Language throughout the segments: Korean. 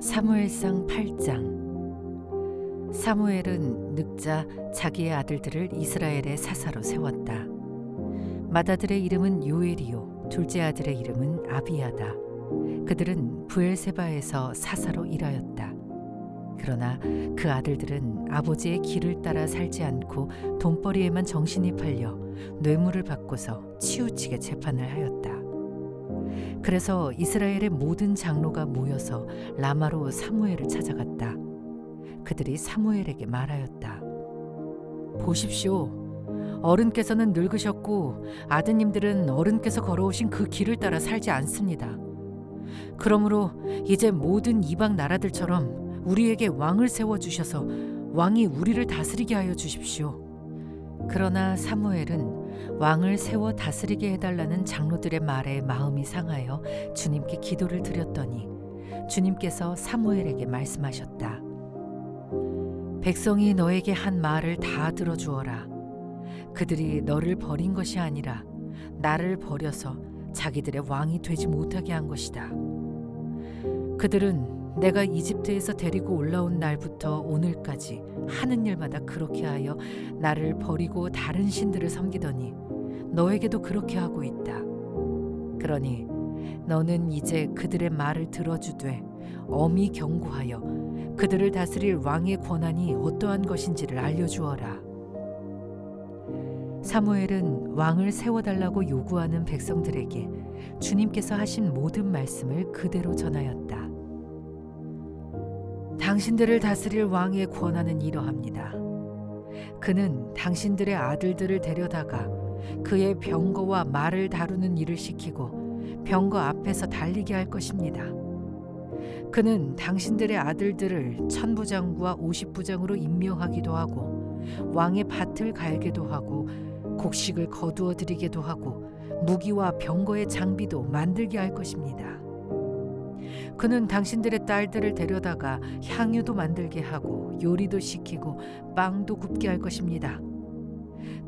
사무엘상 8장. 사무엘은 늙자 자기의 아들들을 이스라엘의 사사로 세웠다. 맏아들의 이름은 요엘이요 둘째 아들의 이름은 아비야다. 그들은 브엘세바에서 사사로 일하였다. 그러나 그 아들들은 아버지의 길을 따라 살지 않고 돈벌이에만 정신이 팔려 뇌물을 받고서 치우치게 재판을 하였다. 그래서 이스라엘의 모든 장로가 모여서 라마로 사무엘을 찾아갔다. 그들이 사무엘에게 말하였다. 보십시오. 어른께서는 늙으셨고 아드님들은 어른께서 걸어오신 그 길을 따라 살지 않습니다. 그러므로 이제 모든 이방 나라들처럼 우리에게 왕을 세워주셔서 왕이 우리를 다스리게 하여 주십시오. 그러나 사무엘은 왕을 세워 다스리게 해달라는 장로들의 말에 마음이 상하여 주님께 기도를 드렸더니 주님께서 사무엘에게 말씀하셨다. 백성이 너에게 한 말을 다 들어주어라. 그들이 너를 버린 것이 아니라 나를 버려서 자기들의 왕이 되지 못하게 한 것이다. 그들은 내가 이집트에서 데리고 올라온 날부터 오늘까지 하는 일마다 그렇게 하여 나를 버리고 다른 신들을 섬기더니 너에게도 그렇게 하고 있다. 그러니 너는 이제 그들의 말을 들어주되 엄히 경고하여 그들을 다스릴 왕의 권한이 어떠한 것인지를 알려주어라. 사무엘은 왕을 세워달라고 요구하는 백성들에게 주님께서 하신 모든 말씀을 그대로 전하였다. 당신들을 다스릴 왕의 권한은 이러합니다. 그는 당신들의 아들들을 데려다가 그의 병거와 말을 다루는 일을 시키고 병거 앞에서 달리게 할 것입니다. 그는 당신들의 아들들을 천부장과 50부장으로 임명하기도 하고 왕의 밭을 갈게도 하고 곡식을 거두어 드리게도 하고 무기와 병거의 장비도 만들게 할 것입니다. 그는 당신들의 딸들을 데려다가 향유도 만들게 하고 요리도 시키고 빵도 굽게 할 것입니다.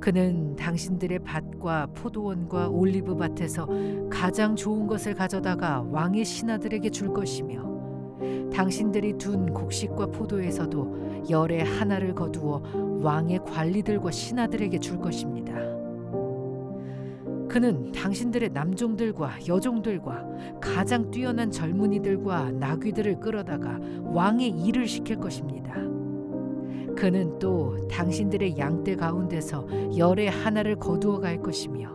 그는 당신들의 밭과 포도원과 올리브 밭에서 가장 좋은 것을 가져다가 왕의 신하들에게 줄 것이며 당신들이 둔 곡식과 포도에서도 열의 하나를 거두어 왕의 관리들과 신하들에게 줄 것입니다. 그는 당신들의 남종들과 여종들과 가장 뛰어난 젊은이들과 나귀들을 끌어다가 왕의 일을 시킬 것입니다. 그는 또 당신들의 양떼 가운데서 열의 하나를 거두어 갈 것이며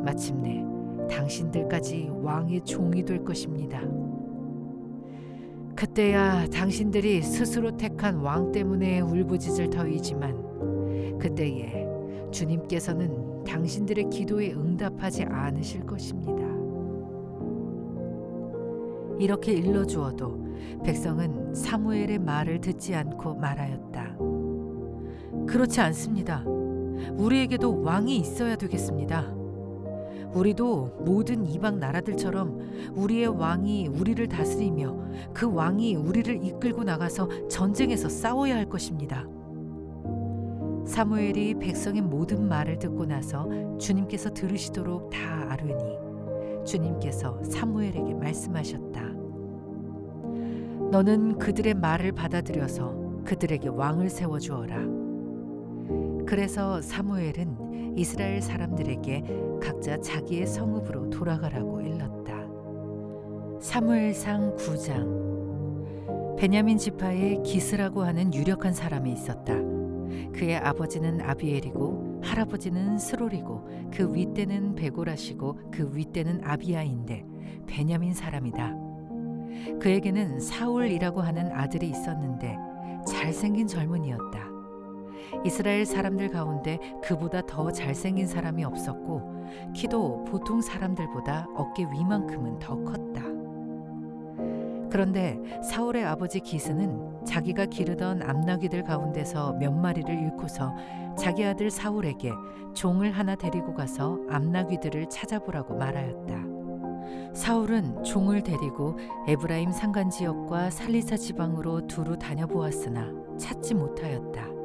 마침내 당신들까지 왕의 종이 될 것입니다. 그때야 당신들이 스스로 택한 왕 때문에 울부짖을 터이지만 그때에 주님께서는 당신들의 기도에 응답하지 않으실 것입니다. 이렇게 일러주어도 백성은 사무엘의 말을 듣지 않고 말하였다. 그렇지 않습니다. 우리에게도 왕이 있어야 되겠습니다. 우리도 모든 이방 나라들처럼 우리의 왕이 우리를 다스리며 그 왕이 우리를 이끌고 나가서 전쟁에서 싸워야 할 것입니다. 사무엘이 백성의 모든 말을 듣고 나서 주님께서 들으시도록 다 아뢰니 주님께서 사무엘에게 말씀하셨다. 너는 그들의 말을 받아들여서 그들에게 왕을 세워주어라. 그래서 사무엘은 이스라엘 사람들에게 각자 자기의 성읍으로 돌아가라고 일렀다. 사무엘상 9장. 베냐민 지파에 기스라고 하는 유력한 사람이 있었다. 그의 아버지는 아비엘이고 할아버지는 스롤이고 그 윗대는 베고라시고 그 윗대는 아비야인데 베냐민 사람이다. 그에게는 사울이라고 하는 아들이 있었는데 잘생긴 젊은이였다. 이스라엘 사람들 가운데 그보다 더 잘생긴 사람이 없었고 키도 보통 사람들보다 어깨 위만큼은 더 컸다. 그런데 사울의 아버지 기스는 자기가 기르던 암나귀들 가운데서 몇 마리를 잃고서 자기 아들 사울에게 종을 하나 데리고 가서 암나귀들을 찾아보라고 말하였다. 사울은 종을 데리고 에브라임 산간 지역과 살리사 지방으로 두루 다녀보았으나 찾지 못하였다.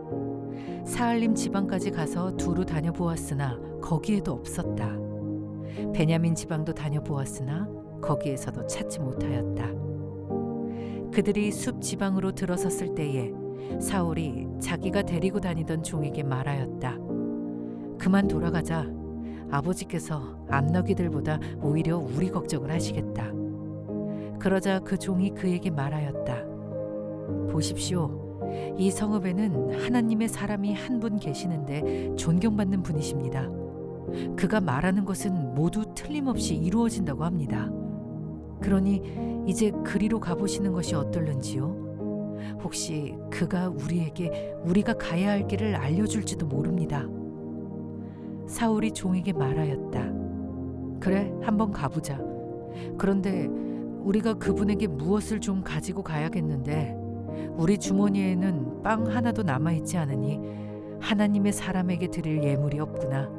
사알림 지방까지 가서 두루 다녀보았으나 거기에도 없었다. 베냐민 지방도 다녀보았으나 거기에서도 찾지 못하였다. 그들이 숲 지방으로 들어섰을 때에 사울이 자기가 데리고 다니던 종에게 말하였다. 그만 돌아가자. 아버지께서 암나귀들보다 오히려 우리 걱정을 하시겠다. 그러자 그 종이 그에게 말하였다. 보십시오. 이 성읍에는 하나님의 사람이 한 분 계시는데 존경받는 분이십니다. 그가 말하는 것은 모두 틀림없이 이루어진다고 합니다. 그러니 이제 그리로 가보시는 것이 어떨는지요? 혹시 그가 우리에게 우리가 가야 할 길을 알려줄지도 모릅니다. 사울이 종에게 말하였다. 그래, 한번 가보자. 그런데 우리가 그분에게 무엇을 좀 가지고 가야겠는데 우리 주머니에는 빵 하나도 남아있지 않으니 하나님의 사람에게 드릴 예물이 없구나.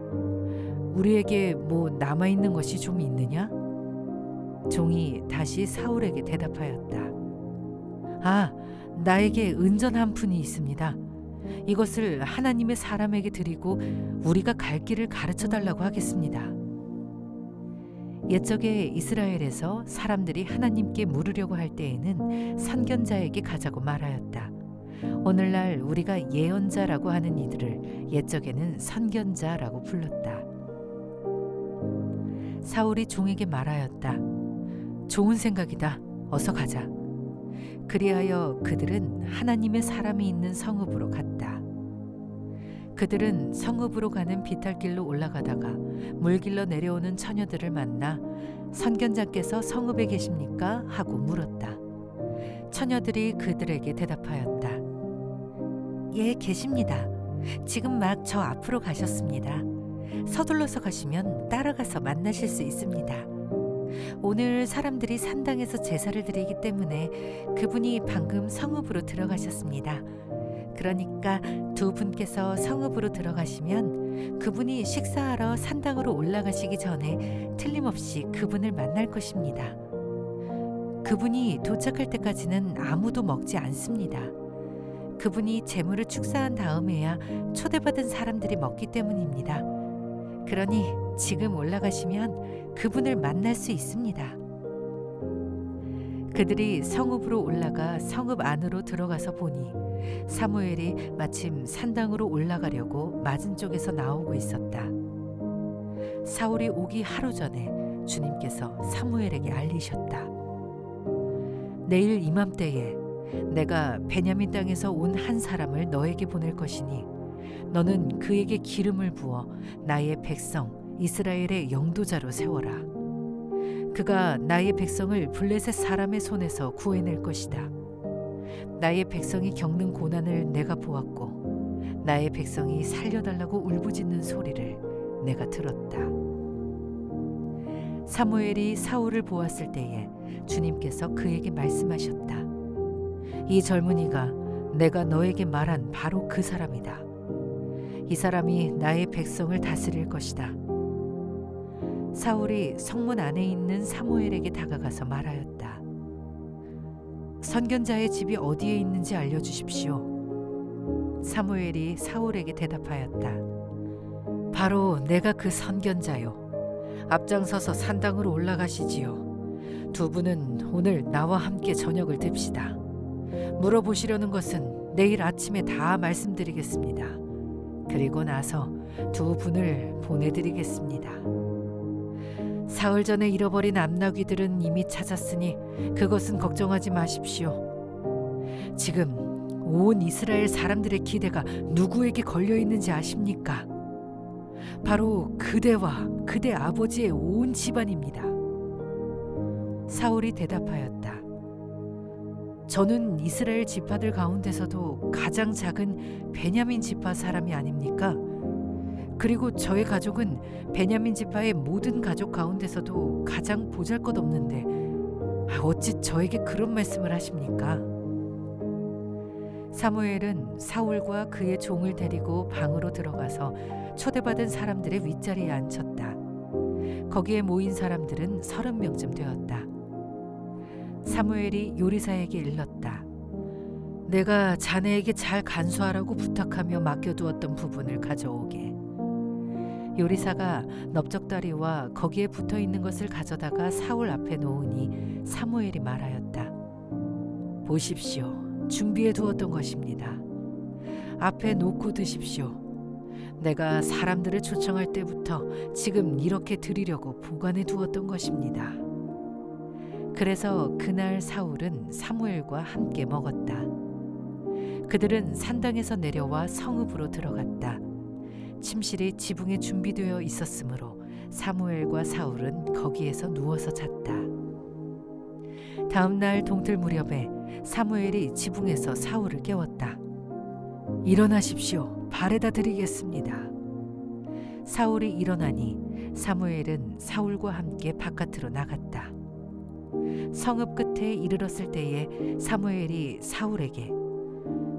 우리에게 뭐 남아있는 것이 좀 있느냐? 종이 다시 사울에게 대답하였다. 아, 나에게 은전 한 푼이 있습니다. 이것을 하나님의 사람에게 드리고 우리가 갈 길을 가르쳐 달라고 하겠습니다. 옛적에 이스라엘에서 사람들이 하나님께 물으려고 할 때에는 선견자에게 가자고 말하였다. 오늘날 우리가 예언자라고 하는 이들을 옛적에는 선견자라고 불렀다. 사울이 종에게 말하였다. 좋은 생각이다. 어서 가자. 그리하여 그들은 하나님의 사람이 있는 성읍으로 갔다. 그들은 성읍으로 가는 비탈길로 올라가다가 물길로 내려오는 처녀들을 만나 선견자께서 성읍에 계십니까? 하고 물었다. 처녀들이 그들에게 대답하였다. 예, 계십니다. 지금 막 저 앞으로 가셨습니다. 서둘러서 가시면 따라가서 만나실 수 있습니다. 오늘 사람들이 산당에서 제사를 드리기 때문에 그분이 방금 성읍으로 들어가셨습니다. 그러니까 두 분께서 성읍으로 들어가시면 그분이 식사하러 산당으로 올라가시기 전에 틀림없이 그분을 만날 것입니다. 그분이 도착할 때까지는 아무도 먹지 않습니다. 그분이 제물을 축사한 다음에야 초대받은 사람들이 먹기 때문입니다. 그러니 지금 올라가시면 그분을 만날 수 있습니다. 그들이 성읍으로 올라가 성읍 안으로 들어가서 보니 사무엘이 마침 산당으로 올라가려고 맞은 쪽에서 나오고 있었다. 사울이 오기 하루 전에 주님께서 사무엘에게 알리셨다. 내일 이맘때에 내가 베냐민 땅에서 온 한 사람을 너에게 보낼 것이니 너는 그에게 기름을 부어 나의 백성 이스라엘의 영도자로 세워라. 그가 나의 백성을 블레셋 사람의 손에서 구해낼 것이다. 나의 백성이 겪는 고난을 내가 보았고 나의 백성이 살려달라고 울부짖는 소리를 내가 들었다. 사무엘이 사울을 보았을 때에 주님께서 그에게 말씀하셨다. 이 젊은이가 내가 너에게 말한 바로 그 사람이다. 이 사람이 나의 백성을 다스릴 것이다. 사울이 성문 안에 있는 사무엘에게 다가가서 말하였다. 선견자의 집이 어디에 있는지 알려주십시오. 사무엘이 사울에게 대답하였다. 바로 내가 그 선견자요. 앞장서서 산당으로 올라가시지요. 두 분은 오늘 나와 함께 저녁을 듭시다. 물어보시려는 것은 내일 아침에 다 말씀드리겠습니다. 그리고 나서 두 분을 보내드리겠습니다. 사흘 전에 잃어버린 암나귀들은 이미 찾았으니 그것은 걱정하지 마십시오. 지금 온 이스라엘 사람들의 기대가 누구에게 걸려 있는지 아십니까? 바로 그대와 그대 아버지의 온 집안입니다. 사울이 대답하였다. 저는 이스라엘 지파들 가운데서도 가장 작은 베냐민 지파 사람이 아닙니까? 그리고 저의 가족은 베냐민 지파의 모든 가족 가운데서도 가장 보잘것없는데 어찌 저에게 그런 말씀을 하십니까? 사무엘은 사울과 그의 종을 데리고 방으로 들어가서 초대받은 사람들의 윗자리에 앉혔다. 거기에 모인 사람들은 30명쯤 되었다. 사무엘이 요리사에게 일렀다. 내가 자네에게 잘 간수하라고 부탁하며 맡겨두었던 부분을 가져오게. 요리사가 넓적다리와 거기에 붙어있는 것을 가져다가 사울 앞에 놓으니 사무엘이 말하였다. 보십시오. 준비해 두었던 것입니다. 앞에 놓고 드십시오. 내가 사람들을 초청할 때부터 지금 이렇게 드리려고 보관해 두었던 것입니다. 그래서 그날 사울은 사무엘과 함께 먹었다. 그들은 산당에서 내려와 성읍으로 들어갔다. 침실이 지붕에 준비되어 있었으므로 사무엘과 사울은 거기에서 누워서 잤다. 다음 날 동틀 무렵에 사무엘이 지붕에서 사울을 깨웠다. 일어나십시오. 발에다 드리겠습니다. 사울이 일어나니 사무엘은 사울과 함께 바깥으로 나갔다. 성읍 끝에 이르렀을 때에 사무엘이 사울에게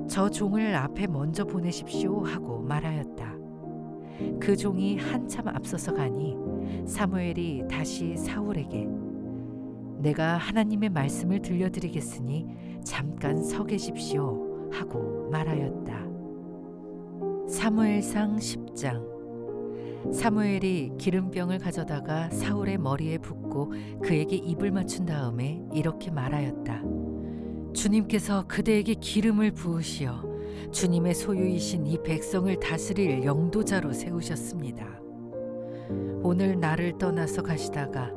저 종을 앞에 먼저 보내십시오 하고 말하였다. 그 종이 한참 앞서서 가니 사무엘이 다시 사울에게 내가 하나님의 말씀을 들려드리겠으니 잠깐 서 계십시오 하고 말하였다. 사무엘상 10장. 사무엘이 기름병을 가져다가 사울의 머리에 붓고 그에게 입을 맞춘 다음에 이렇게 말하였다. 주님께서 그대에게 기름을 부으시어 주님의 소유이신 이 백성을 다스릴 영도자로 세우셨습니다. 오늘 나를 떠나서 가시다가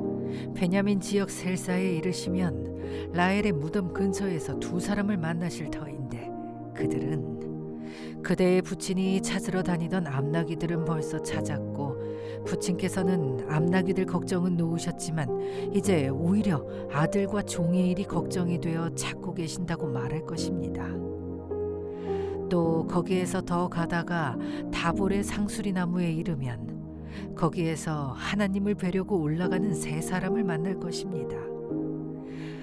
베냐민 지역 셀사에 이르시면 라헬의 무덤 근처에서 두 사람을 만나실 터인데 그들은 그대의 부친이 찾으러 다니던 암나귀들은 벌써 찾았고 부친께서는 암나귀들 걱정은 놓으셨지만 이제 오히려 아들과 종의 일이 걱정이 되어 찾고 계신다고 말할 것입니다. 또 거기에서 더 가다가 다볼의 상수리 나무에 이르면 거기에서 하나님을 뵈려고 올라가는 세 사람을 만날 것입니다.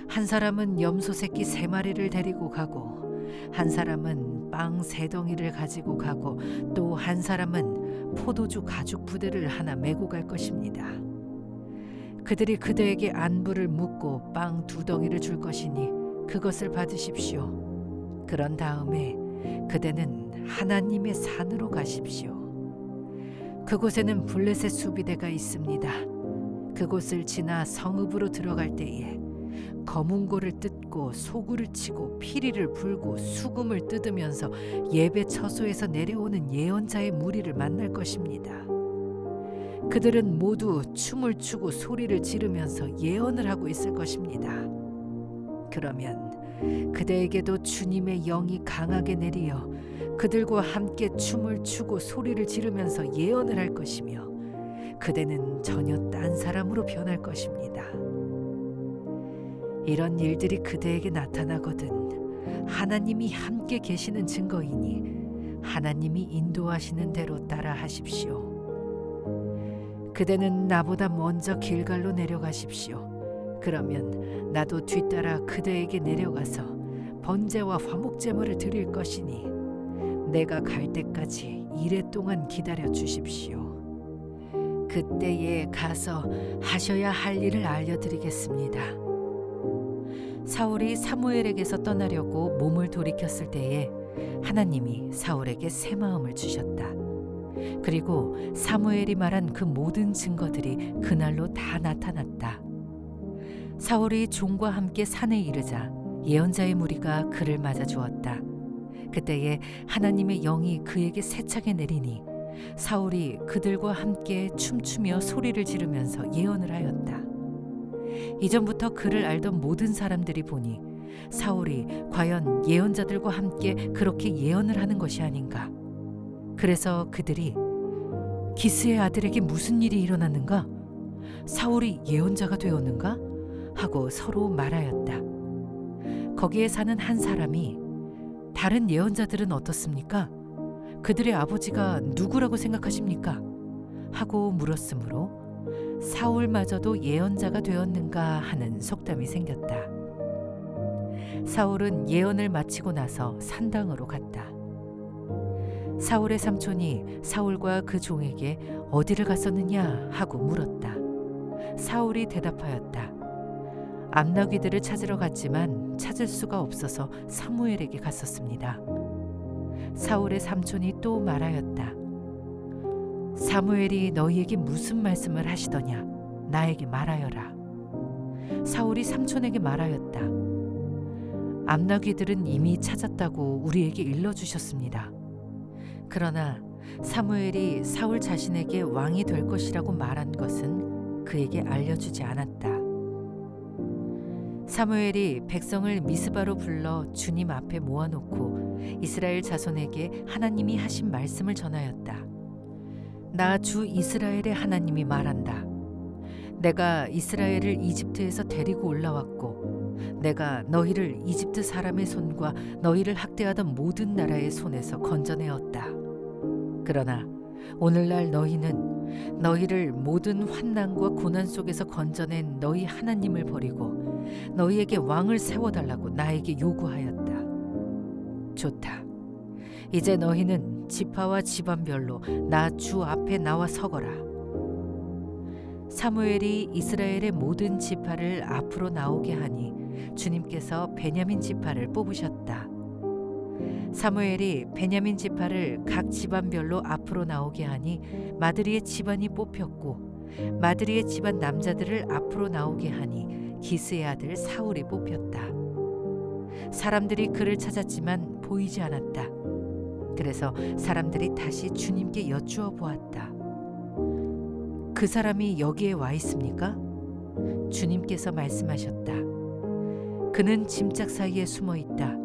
한 사람은 염소 새끼 3마리를 데리고 가고 한 사람은 빵 3덩이를 가지고 가고 또 한 사람은 포도주 가죽 부대를 하나 메고 갈 것입니다. 그들이 그대에게 안부를 묻고 빵 2덩이를 줄 것이니 그것을 받으십시오. 그런 다음에 그대는 하나님의 산으로 가십시오. 그곳에는 블레셋 수비대가 있습니다. 그곳을 지나 성읍으로 들어갈 때에 검은고를 뜯고 소구를 치고 피리를 불고 수금을 뜯으면서 예배 처소에서 내려오는 예언자의 무리를 만날 것입니다. 그들은 모두 춤을 추고 소리를 지르면서 예언을 하고 있을 것입니다. 그러면 그대에게도 주님의 영이 강하게 내리어 그들과 함께 춤을 추고 소리를 지르면서 예언을 할 것이며 그대는 전혀 딴 사람으로 변할 것입니다. 이런 일들이 그대에게 나타나거든 하나님이 함께 계시는 증거이니 하나님이 인도하시는 대로 따라 하십시오. 그대는 나보다 먼저 길갈로 내려가십시오. 그러면 나도 뒤따라 그대에게 내려가서 번제와 화목제물을 드릴 것이니 내가 갈 때까지 이레 동안 기다려 주십시오. 그때에 가서 하셔야 할 일을 알려드리겠습니다. 사울이 사무엘에게서 떠나려고 몸을 돌이켰을 때에 하나님이 사울에게 새 마음을 주셨다. 그리고 사무엘이 말한 그 모든 증거들이 그날로 다 나타났다. 사울이 종과 함께 산에 이르자 예언자의 무리가 그를 맞아 주었다. 그때에 하나님의 영이 그에게 세차게 내리니 사울이 그들과 함께 춤추며 소리를 지르면서 예언을 하였다. 이전부터 그를 알던 모든 사람들이 보니 사울이 과연 예언자들과 함께 그렇게 예언을 하는 것이 아닌가. 그래서 그들이 기스의 아들에게 무슨 일이 일어났는가? 사울이 예언자가 되었는가? 하고 서로 말하였다. 거기에 사는 한 사람이 다른 예언자들은 어떻습니까? 그들의 아버지가 누구라고 생각하십니까? 하고 물었으므로 사울마저도 예언자가 되었는가 하는 속담이 생겼다. 사울은 예언을 마치고 나서 산당으로 갔다. 사울의 삼촌이 사울과 그 종에게 어디를 갔었느냐 하고 물었다. 사울이 대답하였다. 암나귀들을 찾으러 갔지만 찾을 수가 없어서 사무엘에게 갔었습니다. 사울의 삼촌이 또 말하였다. 사무엘이 너희에게 무슨 말씀을 하시더냐? 나에게 말하여라. 사울이 삼촌에게 말하였다. 암나귀들은 이미 찾았다고 우리에게 일러주셨습니다. 그러나 사무엘이 사울 자신에게 왕이 될 것이라고 말한 것은 그에게 알려주지 않았다. 사무엘이 백성을 미스바로 불러 주님 앞에 모아놓고 이스라엘 자손에게 하나님이 하신 말씀을 전하였다. 나 주 이스라엘의 하나님이 말한다. 내가 이스라엘을 이집트에서 데리고 올라왔고 내가 너희를 이집트 사람의 손과 너희를 학대하던 모든 나라의 손에서 건져내었다. 그러나 오늘날 너희는 너희를 모든 환난과 고난 속에서 건져낸 너희 하나님을 버리고 너희에게 왕을 세워달라고 나에게 요구하였다. 좋다. 이제 너희는 지파와 집안별로 나 주 앞에 나와 서거라. 사무엘이 이스라엘의 모든 지파를 앞으로 나오게 하니 주님께서 베냐민 지파를 뽑으셨다. 사무엘이 베냐민 지파를 각 집안별로 앞으로 나오게 하니 마드리의 집안이 뽑혔고 마드리의 집안 남자들을 앞으로 나오게 하니 기스의 아들 사울이 뽑혔다. 사람들이 그를 찾았지만 보이지 않았다. 그래서 사람들이 다시 주님께 여쭈어 보았다. 그 사람이 여기에 와 있습니까? 주님께서 말씀하셨다. 그는 짐짝 사이에 숨어 있다.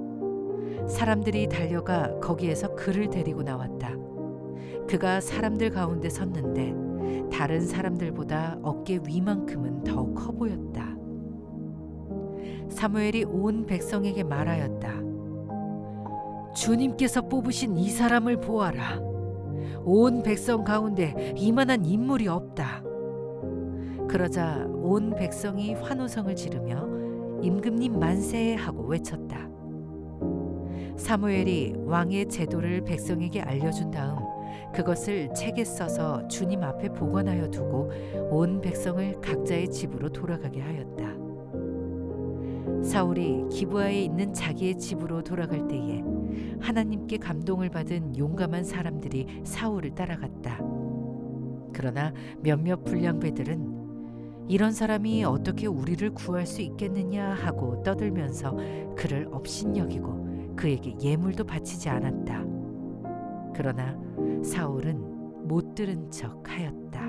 사람들이 달려가 거기에서 그를 데리고 나왔다. 그가 사람들 가운데 섰는데 다른 사람들보다 어깨 위만큼은 더 커 보였다. 사무엘이 온 백성에게 말하였다. 주님께서 뽑으신 이 사람을 보아라. 온 백성 가운데 이만한 인물이 없다. 그러자 온 백성이 환호성을 지르며 임금님 만세 하고 외쳤다. 사무엘이 왕의 제도를 백성에게 알려준 다음 그것을 책에 써서 주님 앞에 보관하여 두고 온 백성을 각자의 집으로 돌아가게 하였다. 사울이 기브아에 있는 자기의 집으로 돌아갈 때에 하나님께 감동을 받은 용감한 사람들이 사울을 따라갔다. 그러나 몇몇 불량배들은 이런 사람이 어떻게 우리를 구할 수 있겠느냐 하고 떠들면서 그를 업신여기고 그에게 예물도 바치지 않았다. 그러나 사울은 못 들은 척 하였다.